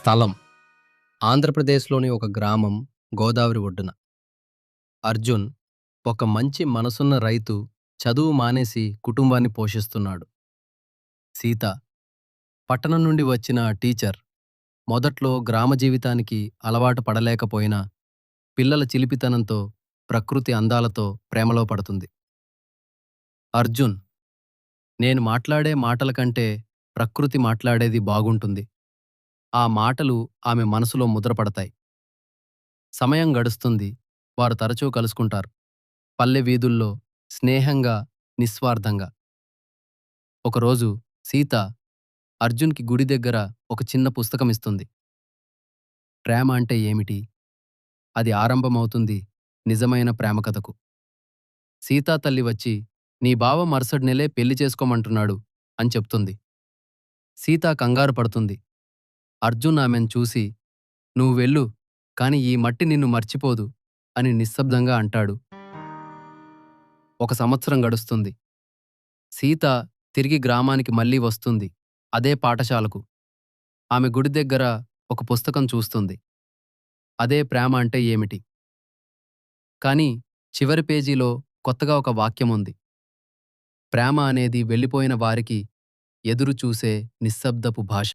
స్థలం ఆంధ్రప్రదేశ్‌లోని ఒక గ్రామం గోదావరి ఒడ్డున. అర్జున్ ఒక మంచి మనసున్న రైతు చదువు మానేసి కుటుంబాన్ని పోషిస్తున్నాడు. సీత పట్టణం నుండి వచ్చిన టీచర్ మొదట్లో గ్రామ జీవితానికి అలవాటు పడలేకపోయినా పిల్లల చిలిపితనంతో, ప్రకృతి అందాలతో ప్రేమలో పడుతుంది. అర్జున్ నేను మాట్లాడే మాటల కంటే ప్రకృతి మాట్లాడేది బాగుంటుంది. ఆ మాటలు ఆమె మనసులో ముద్రపడతాయి. సమయం గడుస్తుంది. వారు తరచూ కలుసుకుంటారు. పల్లె వీధుల్లో స్నేహంగా, నిస్వార్థంగా. ఒకరోజు సీత అర్జున్‌కి గుడి దగ్గర ఒక చిన్న పుస్తకమిస్తుంది. ప్రేమ అంటే ఏమిటి? అది ఆరంభమవుతుంది నిజమైన ప్రేమ కథకు. సీతా తల్లి వచ్చి, నీ బావ మరుసటి నెలే పెళ్లి చేసుకోమంటున్నాడు అని చెప్తుంది. సీత కంగారు పడుతుంది. అర్జున్ ఆమెను చూసి, నువ్వు వెళ్ళు, కాని ఈ మట్టి నిన్ను మర్చిపోదు అని నిశ్శబ్దంగా అంటాడు. ఒక సంవత్సరం గడుస్తుంది. సీత తిరిగి గ్రామానికి మళ్ళీ వస్తుంది. అదే పాఠశాలకు. ఆమె గుడి దగ్గర ఒక పుస్తకం చూస్తుంది. అదే ప్రేమ అంటే ఏమిటి? కానీ చివరి పేజీలో కొత్తగా ఒక వాక్యముంది. ప్రేమ అనేది వెళ్ళిపోయిన వారికి ఎదురు చూసే నిశ్శబ్దపు భాష.